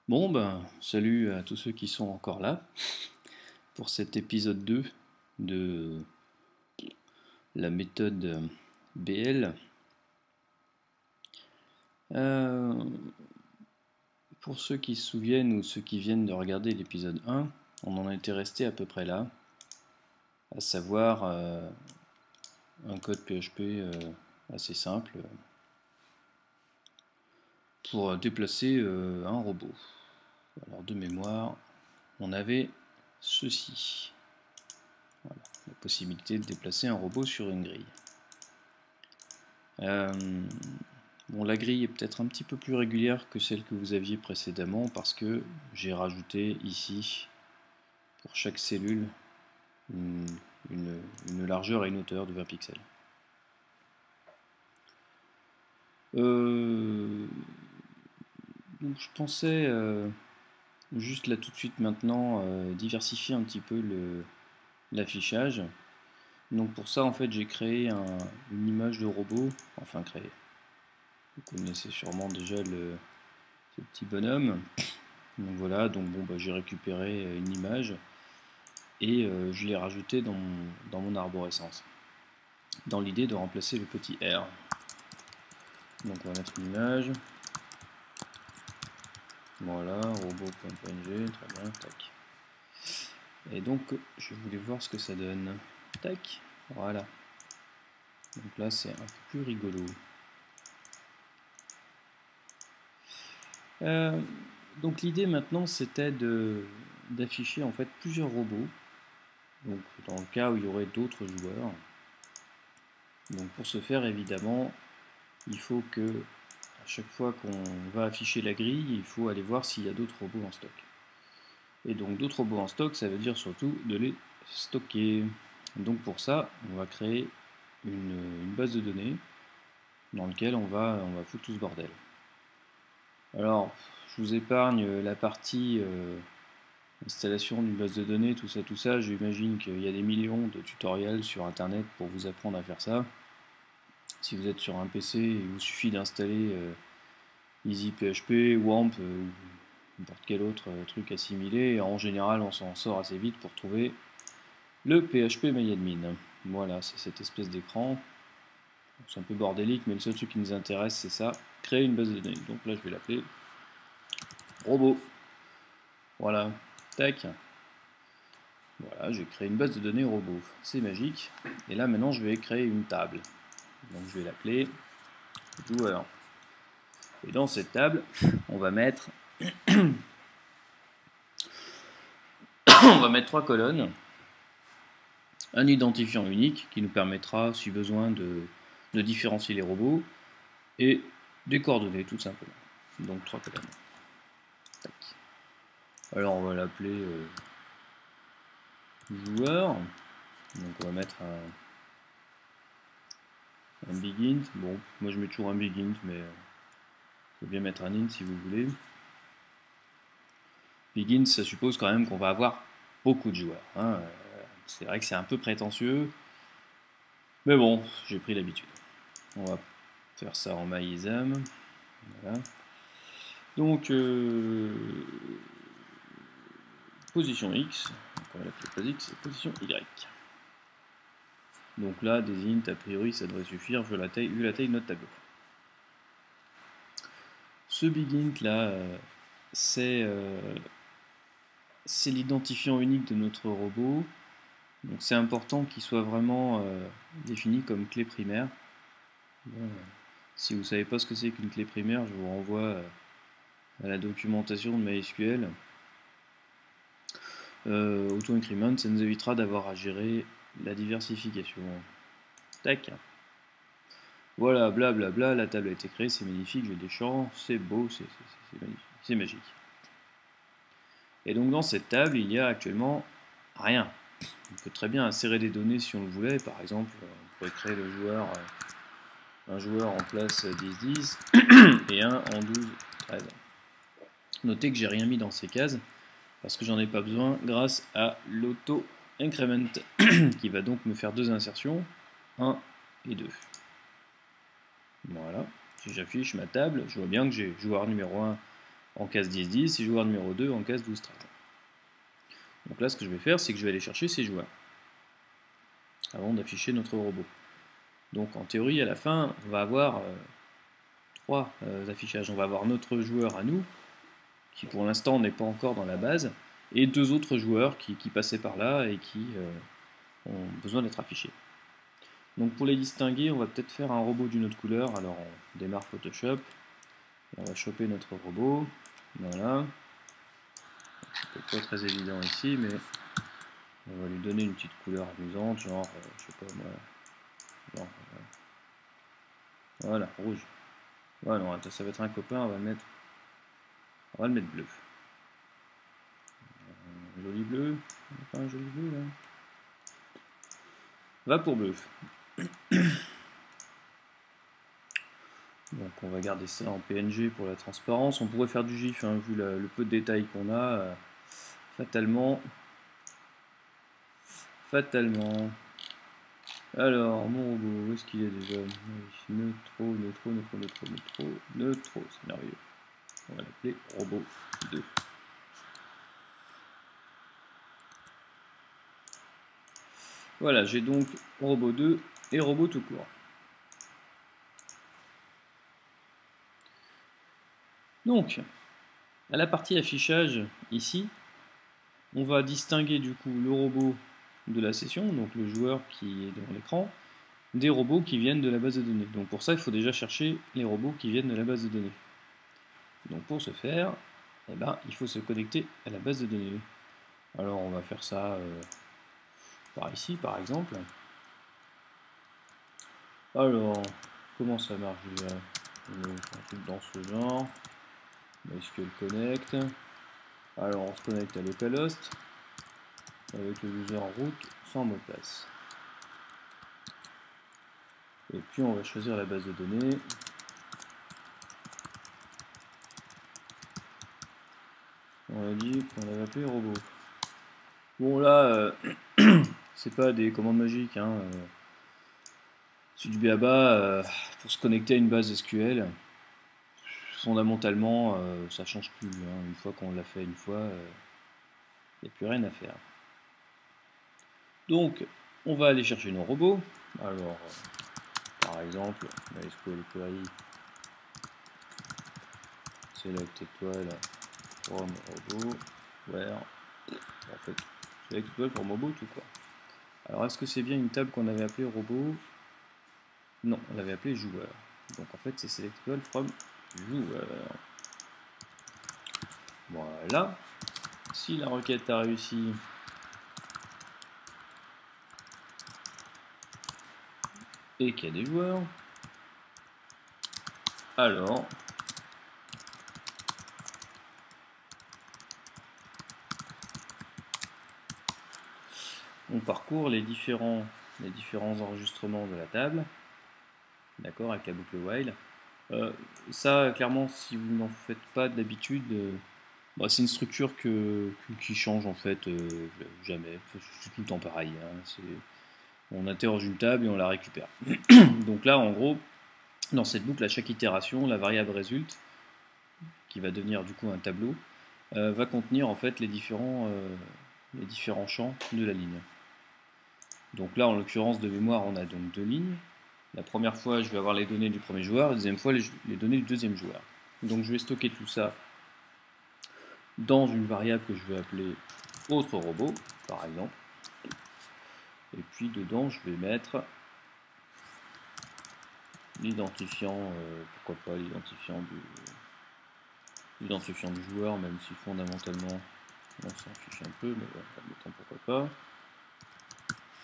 Bon, ben, salut à tous ceux qui sont encore là pour cet épisode 2 de la méthode BL. Euh, pour ceux qui se souviennent ou ceux qui viennent de regarder l'épisode 1, on en était resté à peu près là, à savoir un code PHP assez simple pour déplacer un robot. Alors de mémoire, on avait ceci. Voilà, la possibilité de déplacer un robot sur une grille. Bon, la grille est peut-être un petit peu plus régulière que celle que vous aviez précédemment parce que j'ai rajouté ici pour chaque cellule une, une largeur et une hauteur de 20 pixels. Donc je pensais juste là tout de suite maintenant diversifier un petit peu l'affichage. Donc pour ça en fait j'ai créé une image de robot, enfin créé. Vous connaissez sûrement déjà ce petit bonhomme. Donc voilà, donc bon, bah, j'ai récupéré une image et je l'ai rajouté dans mon arborescence, dans l'idée de remplacer le petit R. Donc on va mettre une image. Voilà, robot.png, très bien, tac. Et donc je voulais voir ce que ça donne. Tac, voilà. Donc là c'est un peu plus rigolo. Euh, donc l'idée maintenant c'était d'afficher en fait plusieurs robots. Donc dans le cas où il y aurait d'autres joueurs. Donc pour ce faire évidemment il faut que à chaque fois qu'on va afficher la grille, il faut aller voir s'il y a d'autres robots en stock. Et donc d'autres robots en stock, ça veut dire surtout de les stocker. Donc pour ça, on va créer une base de données dans laquelle on va foutre tout ce bordel. Alors, je vous épargne la partie installation d'une base de données, tout ça. J'imagine qu'il y a des millions de tutoriels sur internet pour vous apprendre à faire ça. Si vous êtes sur un PC, il vous suffit d'installer EasyPHP, WAMP ou n'importe quel autre truc assimilé. Et en général, on s'en sort assez vite pour trouver le PHP MyAdmin. Voilà, c'est cette espèce d'écran. C'est un peu bordélique, mais le seul truc qui nous intéresse, c'est ça, créer une base de données. Donc là, je vais l'appeler robot. Voilà, tac. Voilà, j'ai créé une base de données robot. C'est magique. Et là, maintenant, je vais créer une table. Donc je vais l'appeler joueur. Et dans cette table, on va mettre on va mettre 3 colonnes, un identifiant unique qui nous permettra, si besoin, de différencier les robots, et des coordonnées tout simplement. Donc 3 colonnes. Tac. Alors on va l'appeler joueur. Donc on va mettre un big int. Bon, moi je mets toujours un big int, mais je peux bien mettre un int si vous voulez. Big int, ça suppose quand même qu'on va avoir beaucoup de joueurs. Hein. C'est vrai que c'est un peu prétentieux, mais bon, j'ai pris l'habitude. On va faire ça en myexam. Voilà. Donc, position X, on va l'appeler pas X, c'est position Y. Donc là, des int, a priori, ça devrait suffire vu la taille de notre tableau. Ce big int là, c'est l'identifiant unique de notre robot. Donc c'est important qu'il soit vraiment défini comme clé primaire. Bon, si vous ne savez pas ce que c'est qu'une clé primaire, je vous renvoie à la documentation de MySQL. Auto-increment, ça nous évitera d'avoir à gérer la diversification. Tac. Voilà, blablabla, la table a été créée, c'est magnifique, j'ai des champs, c'est beau, c'est magnifique, c'est magique. Et donc dans cette table, il y a actuellement rien. On peut très bien insérer des données si on le voulait, par exemple, on pourrait créer le joueur, un joueur en place 10-10 et un en 12-13. Notez que j'ai rien mis dans ces cases, parce que j'en ai pas besoin grâce à l'auto-increment, qui va donc me faire deux insertions, 1 et 2. Voilà, si j'affiche ma table, je vois bien que j'ai joueur numéro 1 en case 10-10 et joueur numéro 2 en case 12-13. Donc là, ce que je vais faire, c'est que je vais aller chercher ces joueurs avant d'afficher notre robot. Donc en théorie, à la fin, on va avoir 3 affichages. On va avoir notre joueur à nous, qui pour l'instant n'est pas encore dans la base, et 2 autres joueurs qui passaient par là et qui ont besoin d'être affichés. Donc pour les distinguer, on va peut-être faire un robot d'une autre couleur. Alors on démarre Photoshop, et on va choper notre robot, voilà. C'est peut-être pas très évident ici, mais on va lui donner une petite couleur amusante, genre, je sais pas moi, genre, voilà, rouge. Voilà, non, ça va être un copain, on va le mettre bleu. Joli bleu, pas un joli bleu là. Va pour bleu. Donc on va garder ça en PNG pour la transparence. On pourrait faire du GIF, hein, vu le peu de détails qu'on a. Fatalement. Alors, mon robot, où est-ce qu'il est déjà? Neutro, c'est merveilleux. On va l'appeler robot 2. Voilà, j'ai donc robot 2 et robot tout court. Donc, à la partie affichage, ici, on va distinguer du coup le robot de la session, donc le joueur qui est devant l'écran, des robots qui viennent de la base de données. Donc pour ça, il faut déjà chercher les robots qui viennent de la base de données. Donc pour ce faire, eh ben, il faut se connecter à la base de données. Alors on va faire ça par ici, par exemple. Alors, comment ça marche déjà? Un truc dans ce genre. MySQL Connect. Alors on se connecte à localhost avec le user root sans mot de passe. Et puis on va choisir la base de données. On a dit qu'on avait appelé robot. Bon là, c'est pas des commandes magiques, hein. C'est du BABA pour se connecter à une base SQL. Fondamentalement, ça change plus, hein. Une fois qu'on l'a fait une fois, il n'y a plus rien à faire. Donc, on va aller chercher nos robots. Alors, par exemple, MySQL query select étoile from robot where en fait select étoile from robot tout quoi. Alors, est-ce que c'est bien une table qu'on avait appelée robot? Non, on l'avait appelé joueur. Donc en fait, c'est select étoile from joueur. Voilà. Si la requête a réussi, et qu'il y a des joueurs, alors on parcourt les différents enregistrements de la table, d'accord, avec la boucle while. Ça, clairement, si vous n'en faites pas d'habitude, bah, c'est une structure qui change en fait jamais. C'est tout le temps pareil. Hein. On interroge une table et on la récupère. Donc là, en gros, dans cette boucle, à chaque itération, la variable résulte, qui va devenir du coup un tableau, va contenir en fait les différents champs de la ligne. Donc là, en l'occurrence de mémoire, on a donc 2 lignes. La première fois, je vais avoir les données du premier joueur, la deuxième fois, les données du deuxième joueur. Donc je vais stocker tout ça dans une variable que je vais appeler autre robot, par exemple. Et puis dedans, je vais mettre l'identifiant, pourquoi pas l'identifiant du joueur, même si fondamentalement on s'en fiche un peu, mais bon, admettons pourquoi pas.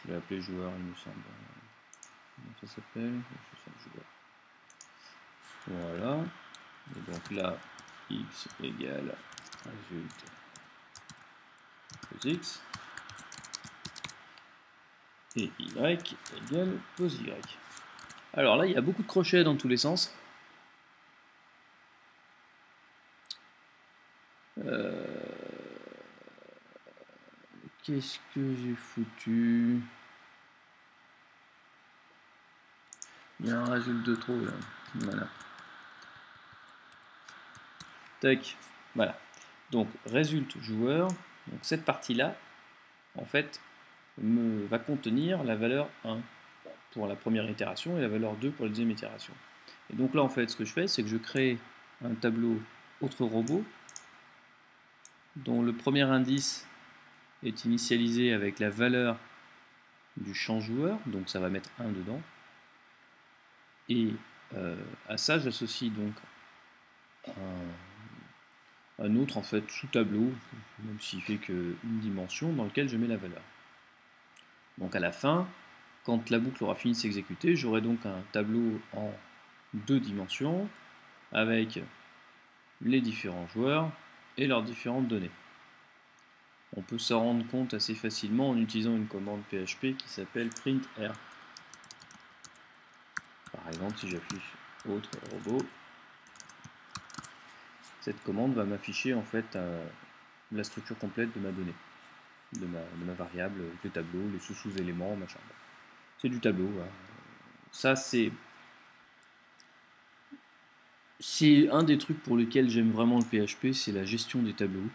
Je vais appeler joueur, il me semble. Comment ça s'appelle? Joueur. Voilà. Et donc là, x égale résulte pose x. Et y égale pose y. Alors là, il y a beaucoup de crochets dans tous les sens. Qu'est-ce que j'ai foutu? Il y a un résultat de trop là. Voilà. Tac. Voilà. Donc résulte joueur. Donc cette partie-là, en fait, va contenir la valeur 1 pour la première itération et la valeur 2 pour la deuxième itération. Et donc là, en fait, ce que je fais, c'est que je crée un tableau autre robot dont le premier indice est initialisé avec la valeur du champ joueur, donc ça va mettre 1 dedans. Et à ça, j'associe donc un autre en fait sous-tableau, même s'il fait qu'une dimension, dans lequel je mets la valeur. Donc à la fin, quand la boucle aura fini de s'exécuter, j'aurai donc un tableau en 2 dimensions avec les différents joueurs et leurs différentes données. On peut s'en rendre compte assez facilement en utilisant une commande PHP qui s'appelle printr. Par exemple, si j'affiche autre robot, cette commande va m'afficher en fait la structure complète de ma donnée, de ma variable, le tableau, les sous-éléments, machin. C'est du tableau. Hein. Ça, c'est un des trucs pour lesquels j'aime vraiment le PHP, c'est la gestion des tableaux.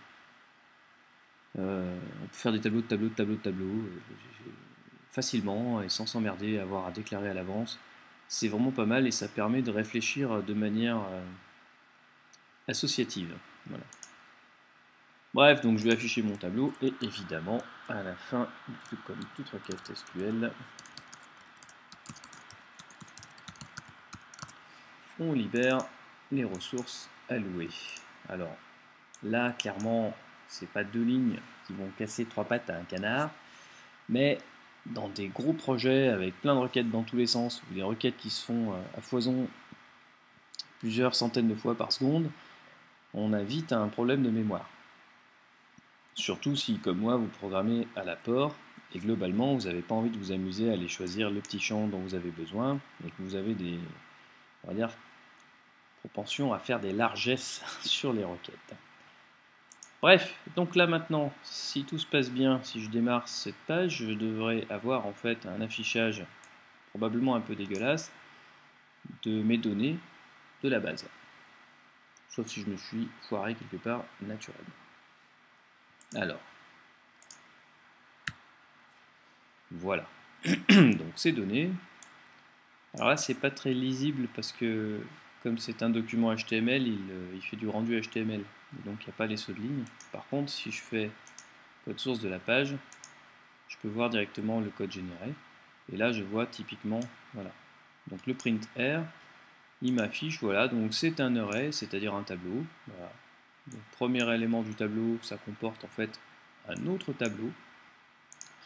On peut faire des tableaux de tableaux de tableaux de tableaux facilement et sans s'emmerder, avoir à déclarer à l'avance. C'est vraiment pas mal et ça permet de réfléchir de manière associative. Voilà. Bref, donc je vais afficher mon tableau et évidemment, à la fin, comme toute requête SQL, on libère les ressources allouées. Alors là, clairement, c'est pas 2 lignes qui vont casser 3 pattes à un canard, mais dans des gros projets avec plein de requêtes dans tous les sens, ou des requêtes qui se font à foison plusieurs centaines de fois par seconde, on a vite un problème de mémoire. Surtout si, comme moi, vous programmez à l'apport et globalement, vous n'avez pas envie de vous amuser à aller choisir le petit champ dont vous avez besoin et que vous avez des, on va dire, propensions à faire des largesses sur les requêtes. Bref, donc là maintenant, si tout se passe bien, si je démarre cette page, je devrais avoir en fait un affichage probablement un peu dégueulasse de mes données de la base. Sauf si je me suis foiré quelque part naturellement. Alors, voilà. Donc ces données. Alors là, c'est pas très lisible parce que comme c'est un document HTML, il fait du rendu HTML. Donc il n'y a pas les sauts de ligne. Par contre, si je fais code source de la page, je peux voir directement le code généré. Et là, je vois typiquement, voilà. Donc le print R, il m'affiche, voilà, donc c'est un array, c'est-à-dire un tableau. Voilà. Donc, premier élément du tableau, ça comporte en fait un autre tableau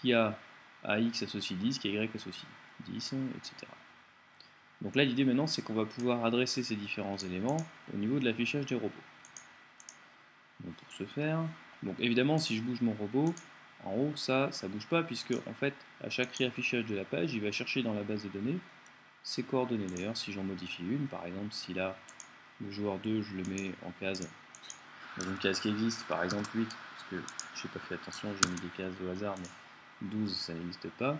qui a à x associé 10, qui a y associé 10, etc. Donc là, l'idée maintenant, c'est qu'on va pouvoir adresser ces différents éléments au niveau de l'affichage des robots. Donc pour ce faire, donc évidemment, si je bouge mon robot, en haut, ça ne bouge pas, puisque en fait, à chaque réaffichage de la page, il va chercher dans la base de données ses coordonnées. D'ailleurs, si j'en modifie une, par exemple, si là, le joueur 2, je le mets en case, dans une case qui existe, par exemple 8, parce que je n'ai pas fait attention, j'ai mis des cases au hasard, mais 12, ça n'existe pas.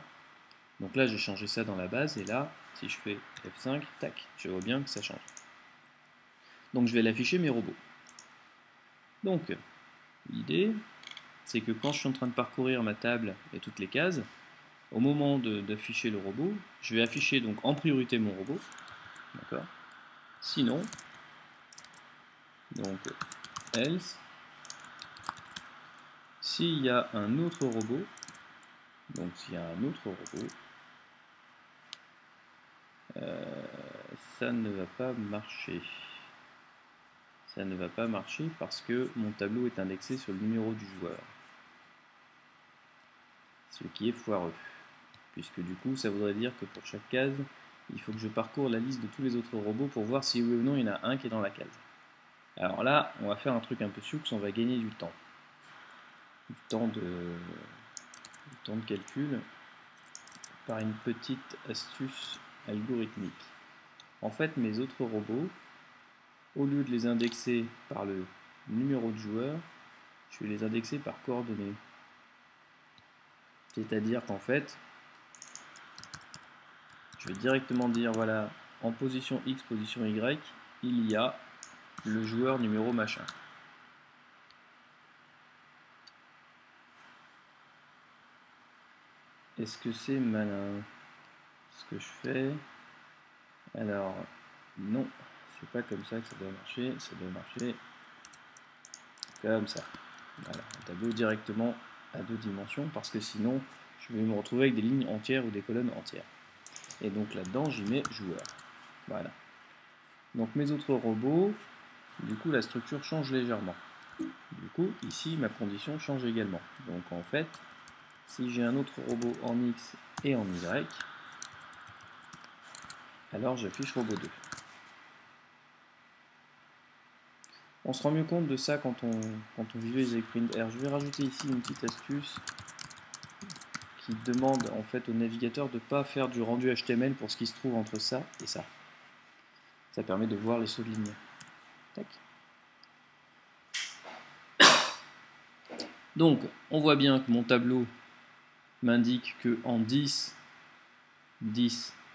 Donc là, j'ai changé ça dans la base, et là, si je fais F5, tac, je vois bien que ça change. Donc je vais l'afficher mes robots. Donc, l'idée, c'est que quand je suis en train de parcourir ma table et toutes les cases, au moment d'afficher le robot, je vais afficher donc en priorité mon robot. D'accord. Sinon, donc else, s'il y a un autre robot, donc s'il y a un autre robot, ça ne va pas marcher. Ça ne va pas marcher parce que mon tableau est indexé sur le numéro du joueur. Ce qui est foireux. Puisque du coup, ça voudrait dire que pour chaque case, il faut que je parcours la liste de tous les autres robots pour voir si oui ou non il y en a un qui est dans la case. Alors là, on va faire un truc un peu sioux, on va gagner du temps. Du temps de calcul par une petite astuce algorithmique. En fait, mes autres robots, au lieu de les indexer par le numéro de joueur, je vais les indexer par coordonnées. C'est-à-dire qu'en fait, je vais directement dire, voilà, en position X, position Y, il y a le joueur numéro machin. est-ce que c'est malin ce que je fais? Alors, non, c'est pas comme ça que ça doit marcher, ça doit marcher comme ça. Voilà, un tableau directement à 2 dimensions, parce que sinon, je vais me retrouver avec des lignes entières ou des colonnes entières. Et donc là-dedans, j'y mets joueur. Voilà. Donc mes autres robots, du coup, la structure change légèrement. Du coup, ici, ma condition change également. Donc en fait, si j'ai un autre robot en X et en Y, alors j'affiche robot 2. On se rend mieux compte de ça quand on visualise avec printr. Je vais rajouter ici une petite astuce qui demande en fait au navigateur de ne pas faire du rendu HTML pour ce qui se trouve entre ça et ça. Ça permet de voir les sauts de ligne. Tac. Donc, on voit bien que mon tableau m'indique que en 10,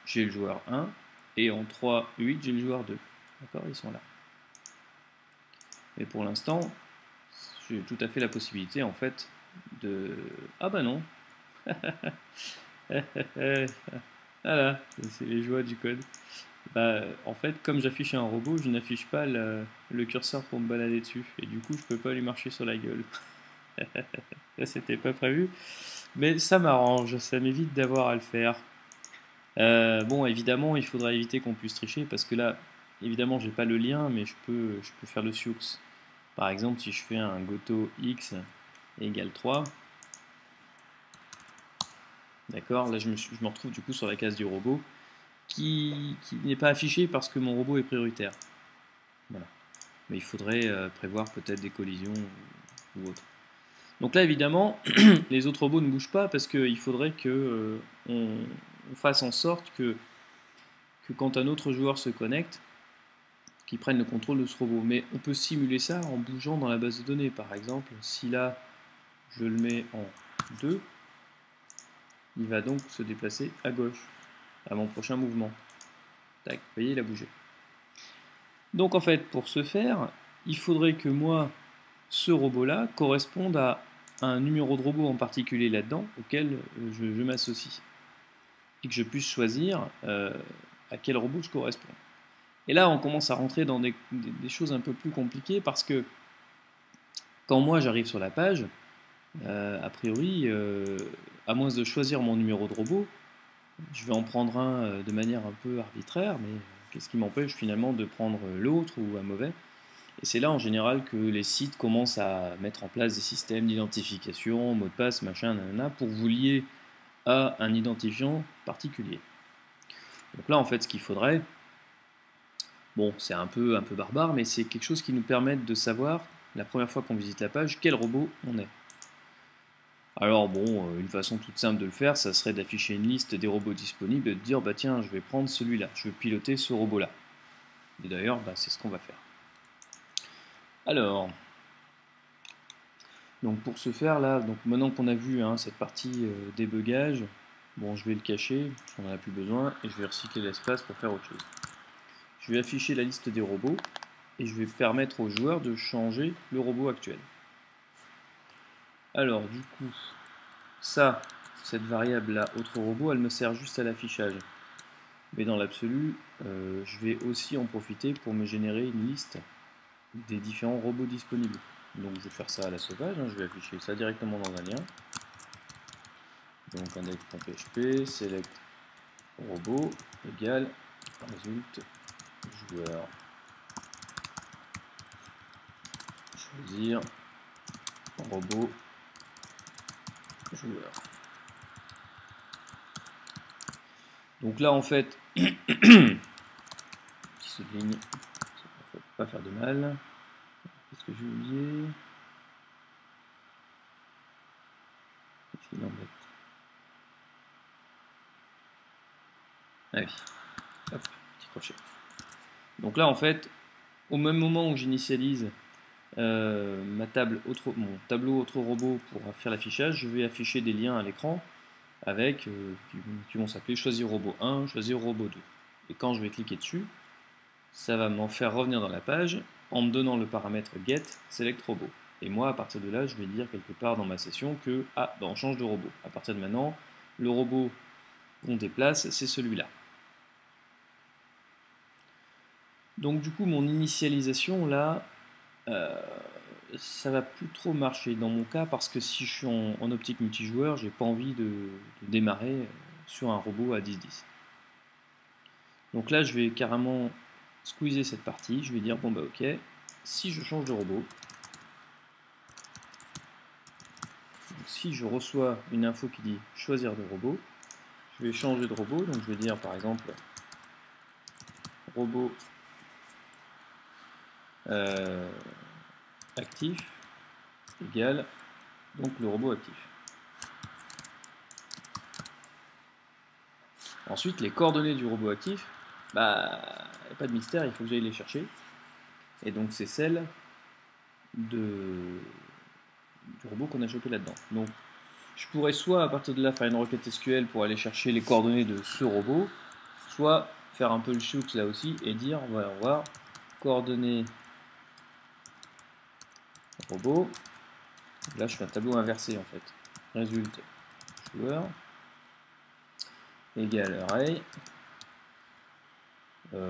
j'ai le joueur 1, et en 3, 8, j'ai le joueur 2. D'accord, ils sont là. Mais pour l'instant, j'ai tout à fait la possibilité, en fait, de... Ah bah non. Voilà, c'est les joies du code. Bah, en fait, comme j'affiche un robot, je n'affiche pas le curseur pour me balader dessus. Et du coup, je peux pas lui marcher sur la gueule. Ça, c'était pas prévu. Mais ça m'arrange, ça m'évite d'avoir à le faire. Bon, évidemment, il faudra éviter qu'on puisse tricher, parce que là, évidemment, j'ai pas le lien, mais je peux faire le sioux. Par exemple, si je fais un goto x égale 3, d'accord, là je me retrouve du coup sur la case du robot, qui n'est pas affiché parce que mon robot est prioritaire. Voilà. Mais il faudrait prévoir peut-être des collisions ou autre. Donc là, évidemment, les autres robots ne bougent pas parce qu'il faudrait que on fasse en sorte que quand un autre joueur se connecte, qu'il prenne le contrôle de ce robot. Mais on peut simuler ça en bougeant dans la base de données. Par exemple, si là, je le mets en 2, il va donc se déplacer à gauche, à mon prochain mouvement. Tac, vous voyez, il a bougé. Donc en fait, pour ce faire, il faudrait que moi, ce robot-là, corresponde à un numéro de robot en particulier là-dedans, auquel je m'associe. Et que je puisse choisir à quel robot je corresponds. Et là, on commence à rentrer dans des choses un peu plus compliquées, parce que quand moi j'arrive sur la page, a priori, à moins de choisir mon numéro de robot, je vais en prendre un de manière un peu arbitraire, mais qu'est-ce qui m'empêche finalement de prendre l'autre ou un mauvais? Et c'est là en général que les sites commencent à mettre en place des systèmes d'identification, mot de passe, machin, nanana, pour vous lier à un identifiant particulier. Donc là, en fait, ce qu'il faudrait, bon, c'est un peu barbare, mais c'est quelque chose qui nous permet de savoir, la première fois qu'on visite la page, quel robot on est. Alors bon, une façon toute simple de le faire, ça serait d'afficher une liste des robots disponibles et de dire, bah tiens, je vais prendre celui-là, je vais piloter ce robot-là. Et d'ailleurs, bah, c'est ce qu'on va faire. Alors, donc pour ce faire là, donc maintenant qu'on a vu cette partie débugage, bon, je vais le cacher, on n'en a plus besoin, et je vais recycler l'espace pour faire autre chose. Je vais afficher la liste des robots, et je vais permettre aux joueurs de changer le robot actuel. Alors du coup, cette variable là, autre robot, elle me sert juste à l'affichage. Mais dans l'absolu, je vais aussi en profiter pour me générer une liste des différents robots disponibles. Donc je vais faire ça à la sauvage, je vais afficher ça directement dans un lien. Donc index.php, select robot égale résulte joueur. Choisir robot joueur. Donc là en fait, petite ligne, ça ne pas faire de mal. Qu'est-ce que j'ai oublié? Qu'est-ce qu'il embête? Ah oui, hop, petit crochet. Donc là en fait, au même moment où j'initialise mon tableau autre robot pour faire l'affichage, je vais afficher des liens à l'écran avec qui vont s'appeler choisir robot 1, choisir robot 2. Et quand je vais cliquer dessus, ça va m'en faire revenir dans la page en me donnant le paramètre get select robot. Et moi, à partir de là, je vais dire quelque part dans ma session que on change de robot. À partir de maintenant, le robot qu'on déplace, c'est celui-là. Donc du coup, mon initialisation, là, ça va plus trop marcher dans mon cas, parce que si je suis en optique multijoueur, j'ai pas envie de démarrer sur un robot à 10-10. Donc là, je vais carrément squeezer cette partie, je vais dire, bon bah ok, si je change de robot, si je reçois une info qui dit choisir de robot, je vais changer de robot, donc je vais dire par exemple robot actif égale donc le robot actif. Ensuite, les coordonnées du robot actif, bah, y a pas de mystère, il faut que j'aille les chercher. Et donc c'est celle du robot qu'on a chopé là-dedans. Donc je pourrais soit à partir de là faire une requête SQL pour aller chercher les coordonnées de ce robot, soit faire un peu le shoot là aussi et dire on va voir coordonnées robot. Là je fais un tableau inversé en fait. Résultat joueur égale array.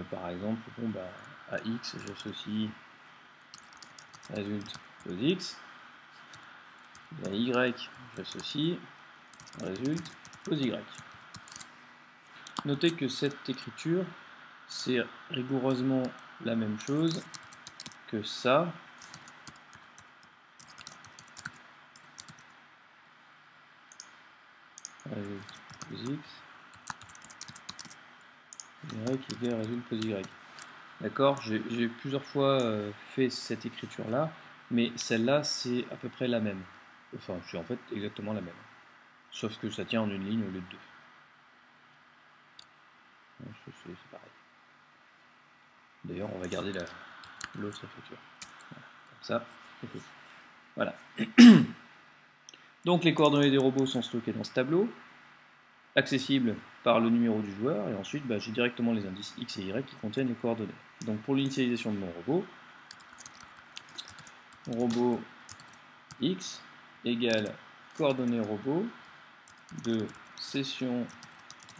Par exemple, bon, bah, à x j'associe résultat pose x. Et à y j'associe résultat pose y. Notez que cette écriture, c'est rigoureusement la même chose que ça. Résultat pose x, y égale résultat pose y. D'accord, j'ai plusieurs fois fait cette écriture-là, mais celle-là, c'est à peu près la même. Enfin, c'est en fait exactement la même. Sauf que ça tient en une ligne au lieu de deux. C'est pareil. D'ailleurs, on va garder l'autre écriture. Voilà, comme ça. Voilà. Donc les coordonnées des robots sont stockées dans ce tableau, accessibles par le numéro du joueur, et ensuite bah, j'ai directement les indices X et Y qui contiennent les coordonnées. Donc pour l'initialisation de mon robot X égale coordonnées robot de session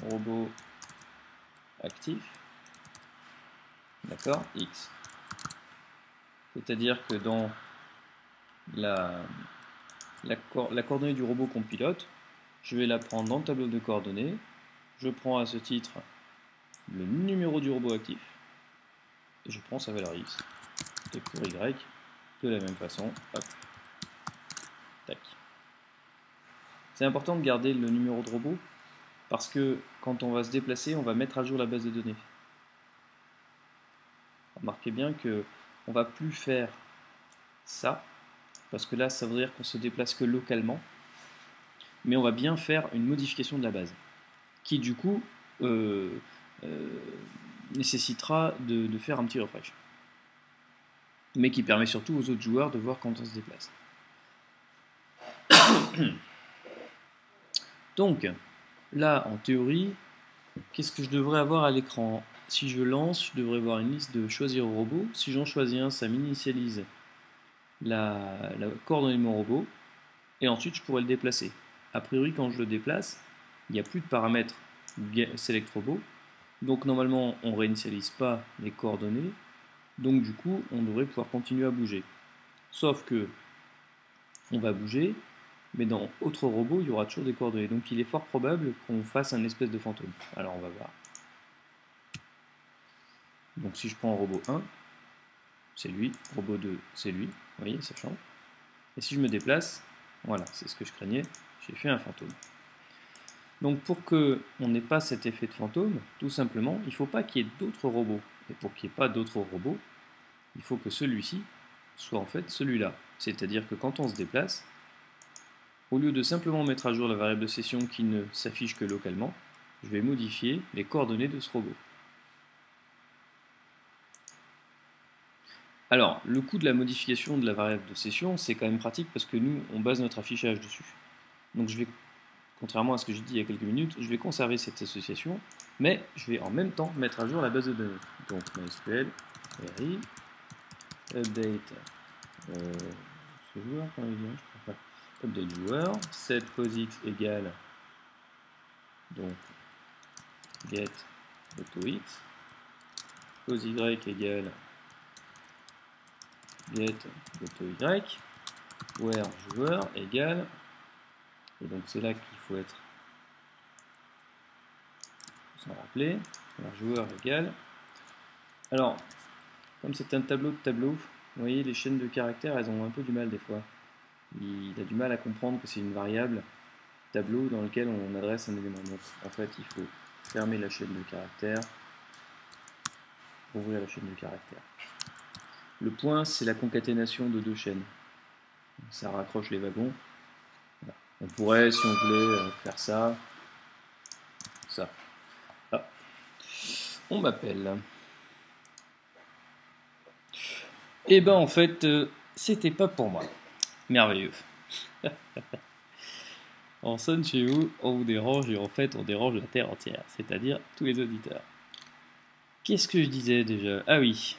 robot actif, d'accord, X. C'est-à-dire que dans la coordonnée du robot qu'on pilote, je vais la prendre dans le tableau de coordonnées, je prends à ce titre le numéro du robot actif, et je prends sa valeur X. Et pour Y, de la même façon, hop, tac. C'est important de garder le numéro de robot, parce que quand on va se déplacer, on va mettre à jour la base de données. Remarquez bien que on va plus faire ça, parce que là, ça veut dire qu'on se déplace que localement, mais on va bien faire une modification de la base, qui du coup nécessitera de faire un petit refresh, mais qui permet surtout aux autres joueurs de voir quand on se déplace. Donc, là, en théorie, qu'est-ce que je devrais avoir à l'écran? Si je lance, je devrais voir une liste de choisir au robot. Si j'en choisis un, ça m'initialise la coordonnée de mon robot, et ensuite je pourrais le déplacer. A priori, quand je le déplace, il n'y a plus de paramètres select robot, donc normalement on ne réinitialise pas les coordonnées, donc du coup on devrait pouvoir continuer à bouger. Sauf que on va bouger, mais dans autre robot il y aura toujours des coordonnées, donc il est fort probable qu'on fasse un espèce de fantôme. Alors on va voir. Donc si je prends robot 1, c'est lui, robot 2, c'est lui, vous voyez, ça change. Et si je me déplace, voilà, c'est ce que je craignais, j'ai fait un fantôme. Donc pour qu'on n'ait pas cet effet de fantôme, tout simplement, il ne faut pas qu'il y ait d'autres robots. Et pour qu'il n'y ait pas d'autres robots, il faut que celui-ci soit en fait celui-là. C'est-à-dire que quand on se déplace, au lieu de simplement mettre à jour la variable de session qui ne s'affiche que localement, je vais modifier les coordonnées de ce robot. Alors, le coût de la modification de la variable de session, c'est quand même pratique parce que nous, on base notre affichage dessus. Donc je vais, contrairement à ce que j'ai dit il y a quelques minutes, je vais conserver cette association, mais je vais en même temps mettre à jour la base de données. Donc MySQL, RI, update, ce joueur, quand il vient, je crois pas, update joueur, set POSIX égale donc get AutoX, pose y égale get AutoY, where joueur égale, et donc c'est là qu'il faut s'en rappeler, where joueur égale. Alors, comme c'est un tableau de tableaux, vous voyez les chaînes de caractères, elles ont un peu du mal des fois. Il a du mal à comprendre que c'est une variable tableau dans lequel on adresse un élément. Donc en fait, il faut fermer la chaîne de caractères, ouvrir la chaîne de caractères. Le point, c'est la concaténation de deux chaînes. Ça raccroche les wagons. Voilà. On pourrait, si on voulait, faire ça. Ah. On m'appelle. Et ben en fait, c'était pas pour moi. Merveilleux. On sonne chez vous, on vous dérange et en fait on dérange la terre entière, c'est-à-dire tous les auditeurs. Qu'est-ce que je disais déjà? Ah oui.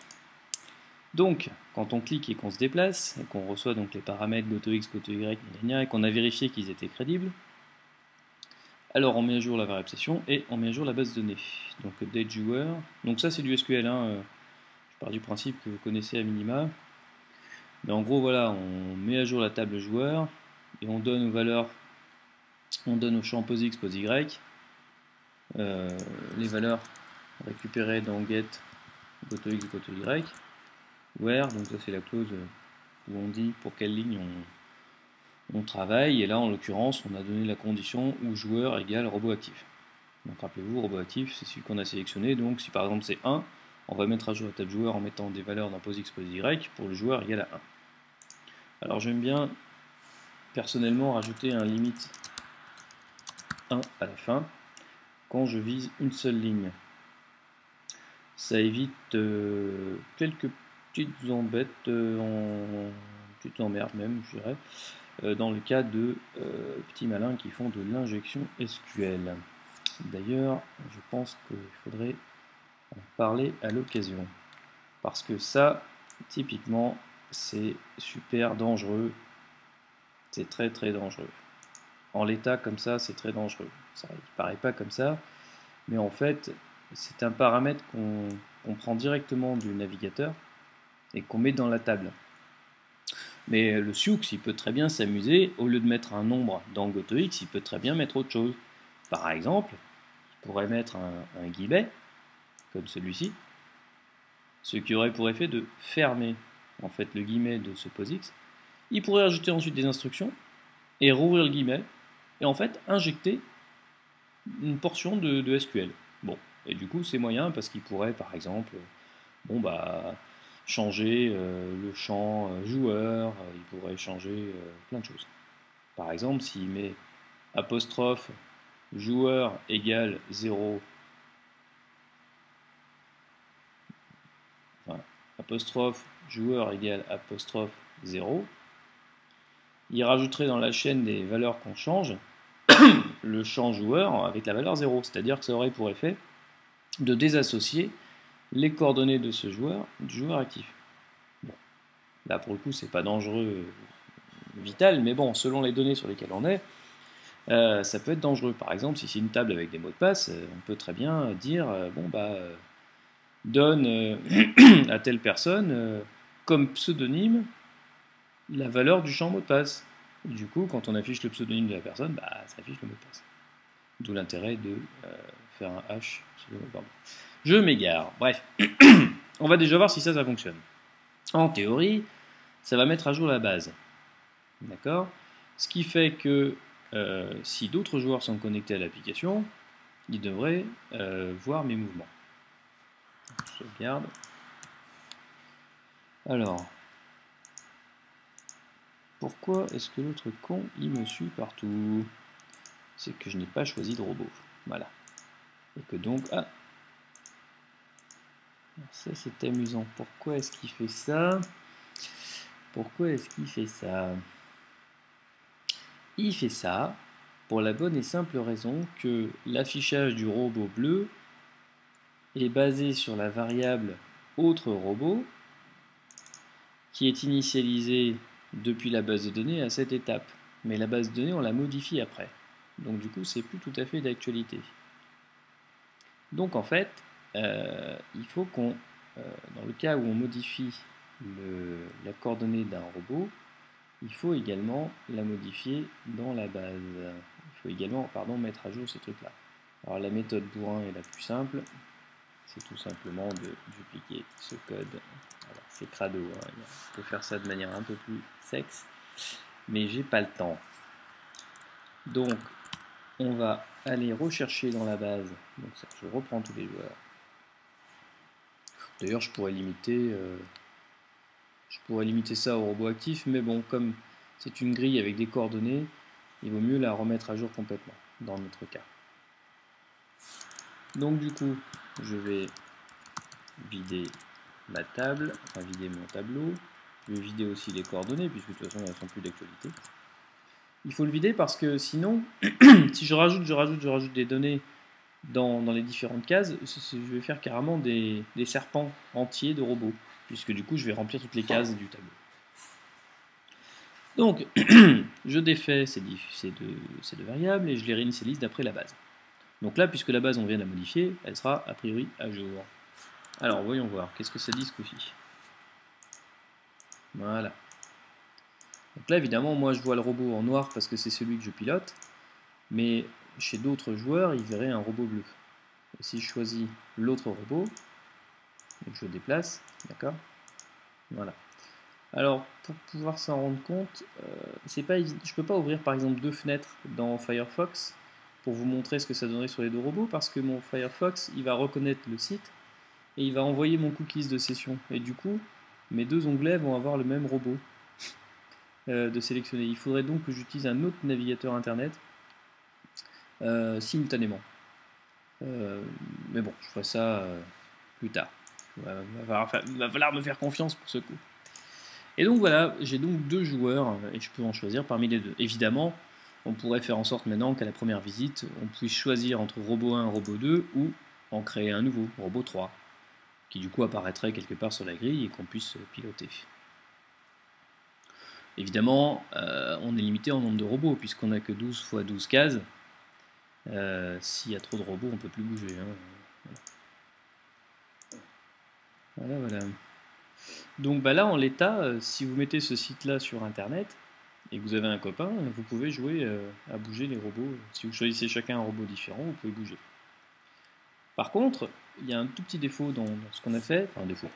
Donc, quand on clique et qu'on se déplace, et qu'on reçoit donc les paramètres GoToX, GoToY, et qu'on a vérifié qu'ils étaient crédibles, alors on met à jour la variable session et on met à jour la base de données. Donc update joueur, donc ça c'est du SQL, je pars du principe que vous connaissez à minima. Mais en gros voilà, on met à jour la table joueur et on donne aux valeurs, on donne au champ POSX, POSY, les valeurs récupérées dans get GoToX, GoToY, where, donc ça c'est la clause où on dit pour quelle ligne on travaille, et là en l'occurrence on a donné la condition où joueur égale robot actif. Donc rappelez-vous, robot actif c'est celui qu'on a sélectionné, donc si par exemple c'est 1, on va mettre à jour la table joueur en mettant des valeurs dans POSX, POSY pour le joueur égal à 1. Alors j'aime bien personnellement rajouter un limite 1 à la fin quand je vise une seule ligne. Ça évite quelques petites embêtes, petites emmerdes même je dirais, dans le cas de petits malins qui font de l'injection SQL. D'ailleurs, je pense qu'il faudrait en parler à l'occasion. Parce que ça, typiquement, c'est super dangereux. C'est très très dangereux. En l'état comme ça, c'est très dangereux. Ça ne paraît pas comme ça, mais en fait, c'est un paramètre qu'on prend directement du navigateur et qu'on met dans la table. Mais le Sioux, il peut très bien s'amuser, au lieu de mettre un nombre dans GoToX, il peut très bien mettre autre chose. Par exemple, il pourrait mettre un guillemet, comme celui-ci, ce qui aurait pour effet de fermer en fait le guillemet de ce POSX. Il pourrait ajouter ensuite des instructions et rouvrir le guillemet et en fait injecter une portion de SQL. Bon, et du coup c'est moyen parce qu'il pourrait par exemple changer le champ joueur, il pourrait changer plein de choses. Par exemple, s'il met apostrophe joueur égale 0, enfin, apostrophe joueur égale apostrophe 0, il rajouterait dans la chaîne des valeurs qu'on change le champ joueur avec la valeur 0, c'est-à-dire que ça aurait pour effet de désassocier les coordonnées de ce joueur du joueur actif. Bon. Là pour le coup c'est pas dangereux vital, mais bon, selon les données sur lesquelles on est, ça peut être dangereux. Par exemple, si c'est une table avec des mots de passe, on peut très bien dire donne à telle personne comme pseudonyme la valeur du champ mot de passe. Et du coup, quand on affiche le pseudonyme de la personne, ça affiche le mot de passe. D'où l'intérêt de faire un hash. Je m'égare. Bref, on va déjà voir si ça fonctionne. En théorie, ça va mettre à jour la base. D'accord? Ce qui fait que si d'autres joueurs sont connectés à l'application, ils devraient voir mes mouvements. Je sauvegarde. Alors, pourquoi est-ce que l'autre con, il me suit partout? C'est que je n'ai pas choisi de robot. Voilà. Et que donc... Ah, ça c'est amusant. Pourquoi est-ce qu'il fait ça? Pourquoi est-ce qu'il fait ça? Il fait ça pour la bonne et simple raison que l'affichage du robot bleu est basé sur la variable autre robot qui est initialisée depuis la base de données à cette étape. Mais la base de données, on la modifie après. Donc du coup, c'est plus tout à fait d'actualité. Donc en fait, il faut qu'on, dans le cas où on modifie la coordonnée d'un robot, il faut également la modifier dans la base. Il faut également, mettre à jour ce truc-là. Alors la méthode bourrin est la plus simple, c'est tout simplement de dupliquer ce code. C'est crado, hein. On peut faire ça de manière un peu plus sexe, mais j'ai pas le temps. Donc on va aller rechercher dans la base, donc ça, je reprends tous les joueurs. D'ailleurs je pourrais limiter ça au robot actif, mais bon, comme c'est une grille avec des coordonnées, il vaut mieux la remettre à jour complètement, dans notre cas. Donc du coup, je vais vider ma table, enfin vider mon tableau. Je vais vider aussi les coordonnées, puisque de toute façon elles ne sont plus d'actualité. Il faut le vider parce que sinon, si je rajoute des données dans les différentes cases, je vais faire carrément des serpents entiers de robots, puisque du coup je vais remplir toutes les cases du tableau. Donc, je défais ces deux variables et je les réinitialise d'après la base. Donc là, puisque la base on vient de la modifier, elle sera a priori à jour. Alors voyons voir, qu'est-ce que ça dit ce coup-ci? Voilà. Donc là évidemment, moi je vois le robot en noir parce que c'est celui que je pilote, mais chez d'autres joueurs, ils verraient un robot bleu. Et si je choisis l'autre robot, donc je le déplace, d'accord? Voilà. Alors, pour pouvoir s'en rendre compte, je ne peux pas ouvrir par exemple deux fenêtres dans Firefox pour vous montrer ce que ça donnerait sur les deux robots, parce que mon Firefox, il va reconnaître le site et il va envoyer mon cookies de session. Et du coup, mes deux onglets vont avoir le même robot de sélectionner. Il faudrait donc que j'utilise un autre navigateur internet simultanément. Mais bon, je ferai ça plus tard. Il va falloir me faire confiance pour ce coup. Et donc voilà, j'ai donc deux joueurs et je peux en choisir parmi les deux. Évidemment, on pourrait faire en sorte maintenant qu'à la première visite, on puisse choisir entre robot 1 et robot 2 ou en créer un nouveau, robot 3, qui du coup apparaîtrait quelque part sur la grille et qu'on puisse piloter. Évidemment, on est limité en nombre de robots puisqu'on n'a que 12 x 12 cases. S'il y a trop de robots, on ne peut plus bouger. Hein. Voilà. Donc là, en l'état, si vous mettez ce site-là sur Internet, et que vous avez un copain, vous pouvez jouer à bouger les robots. Si vous choisissez chacun un robot différent, vous pouvez bouger. Par contre, il y a un tout petit défaut dans ce qu'on a fait, enfin un défaut,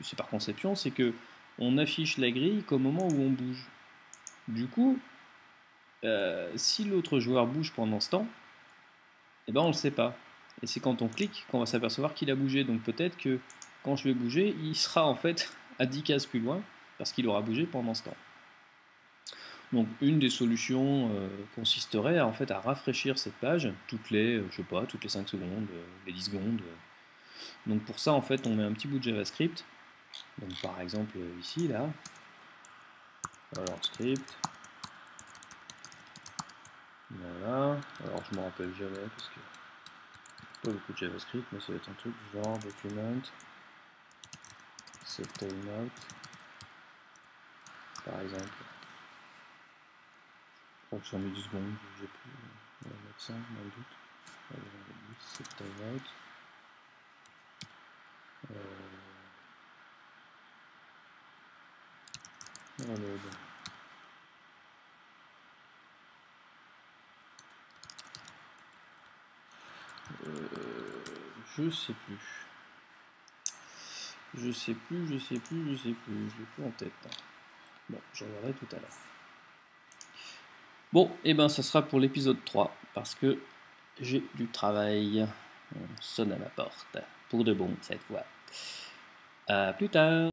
c'est par conception, c'est que on affiche la grille qu'au moment où on bouge. Du coup, si l'autre joueur bouge pendant ce temps, eh ben on ne le sait pas. Et c'est quand on clique qu'on va s'apercevoir qu'il a bougé. Donc peut-être que quand je vais bouger, il sera en fait à 10 cases plus loin, parce qu'il aura bougé pendant ce temps. Donc une des solutions consisterait en fait à rafraîchir cette page toutes les, toutes les 5 secondes, les 10 secondes. Donc pour ça en fait on met un petit bout de JavaScript. Donc par exemple ici là. Alors script. Voilà. Alors je me rappelle jamais parce que pas beaucoup de JavaScript, mais ça va être un truc du genre document set timeout par exemple. Je crois que j'en ai 10 secondes, j'ai plus. On va mettre ça, dans le doute. On va mettre set timeout. Je sais plus. Je sais plus, je l'ai plus en tête. Bon, je regarderai tout à l'heure. Bon, et ben ça sera pour l'épisode 3, parce que j'ai du travail. On sonne à ma porte, pour de bon cette fois. À plus tard.